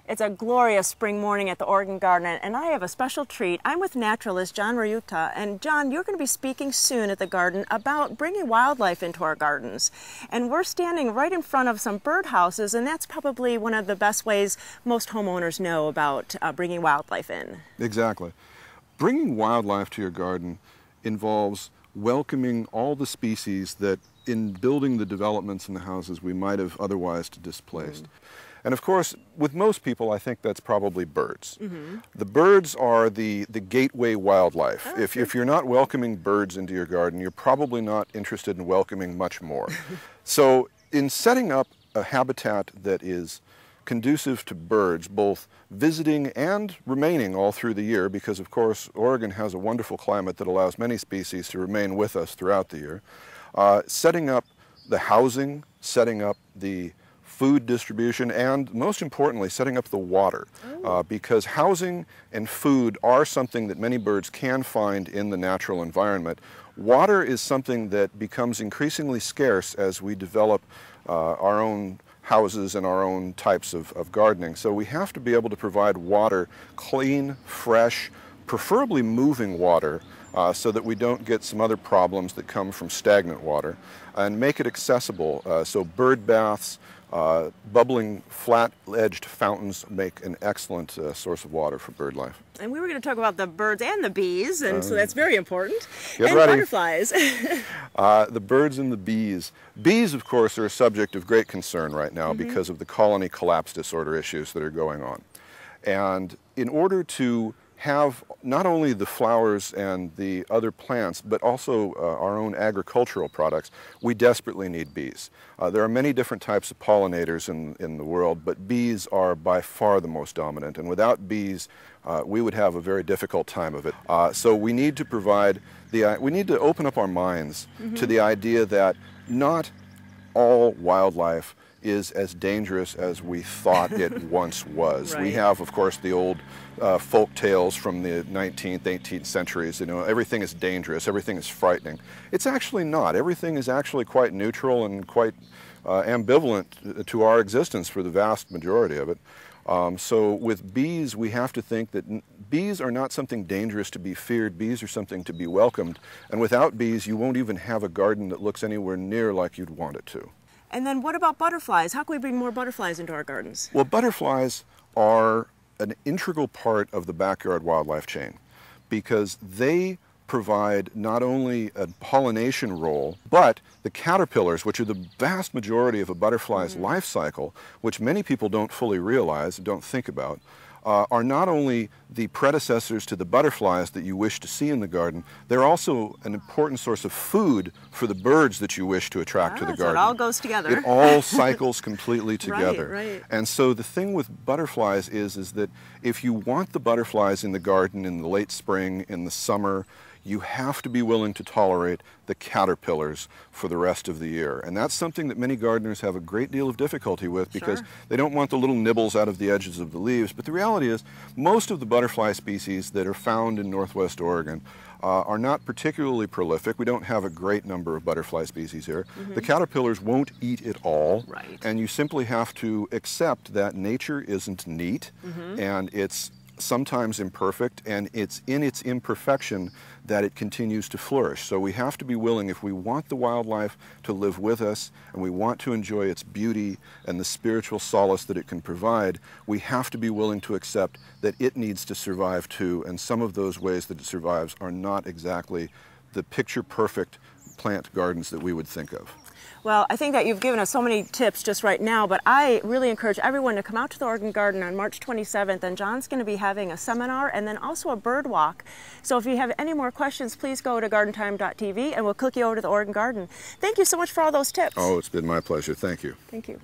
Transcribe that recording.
It's a glorious spring morning at the Oregon Garden, and I have a special treat. I'm with naturalist John Rayuta, and John, you're going to be speaking soon at the garden about bringing wildlife into our gardens. And we're standing right in front of some birdhouses, and that's probably one of the best ways most homeowners know about bringing wildlife in. Exactly. Bringing wildlife to your garden involves welcoming all the species that in building the developments in the houses we might have otherwise displaced. And of course, with most people, I think that's probably birds. The birds are the gateway wildlife. If you're not welcoming birds into your garden, you're probably not interested in welcoming much more. So in setting up a habitat that is conducive to birds, both visiting and remaining all through the year, because of course Oregon has a wonderful climate that allows many species to remain with us throughout the year, setting up the housing, setting up the food distribution, and most importantly, setting up the water. Because housing and food are something that many birds can find in the natural environment. Water is something that becomes increasingly scarce as we develop our own houses and our own types of gardening. So we have to be able to provide water, clean, fresh, preferably moving water, so that we don't get some other problems that come from stagnant water, and make it accessible. So bird baths, bubbling flat-edged fountains make an excellent source of water for bird life. And we were going to talk about the birds and the bees, and so that's very important. Get and ready. Butterflies. The birds and the bees. Bees, of course, are a subject of great concern right now because of the colony collapse disorder issues that are going on. And in order to have not only the flowers and the other plants, but also our own agricultural products, we desperately need bees. There are many different types of pollinators in the world, but bees are by far the most dominant, and without bees, we would have a very difficult time of it. So we need to provide we need to open up our minds to the idea that not all wildlife is as dangerous as we thought it once was. Right. We have, of course, the old folk tales from the 19th, 18th centuries. You know, everything is dangerous, everything is frightening. It's actually not. Everything is actually quite neutral and quite ambivalent to our existence for the vast majority of it. So with bees, we have to think that bees are not something dangerous to be feared. Bees are something to be welcomed. And without bees, you won't even have a garden that looks anywhere near like you'd want it to. And then what about butterflies? How can we bring more butterflies into our gardens? Well, butterflies are an integral part of the backyard wildlife chain because they provide not only a pollination role, but the caterpillars, which are the vast majority of a butterfly's life cycle, which many people don't fully realize, don't think about, are not only the predecessors to the butterflies that you wish to see in the garden, they're also an important source of food for the birds that you wish to attract to the garden. So it all goes together. It all cycles completely together. Right. And so the thing with butterflies is that if you want the butterflies in the garden in the late spring, in the summer, you have to be willing to tolerate the caterpillars for the rest of the year. And that's something that many gardeners have a great deal of difficulty with because they don't want the little nibbles out of the edges of the leaves. But the reality is, most of the butterfly species that are found in Northwest Oregon are not particularly prolific. We don't have a great number of butterfly species here. The caterpillars won't eat it all. And you simply have to accept that nature isn't neat and it's sometimes imperfect, and it's in its imperfection that it continues to flourish. So we have to be willing, if we want the wildlife to live with us and we want to enjoy its beauty and the spiritual solace that it can provide, we have to be willing to accept that it needs to survive too, and some of those ways that it survives are not exactly the picture-perfect plant gardens that we would think of. Well, I think that you've given us so many tips just right now, but I really encourage everyone to come out to the Oregon Garden on March 27th, and John's going to be having a seminar and then also a bird walk. So if you have any more questions, please go to gardentime.tv and we'll click you over to the Oregon Garden. Thank you so much for all those tips. Oh, it's been my pleasure. Thank you. Thank you.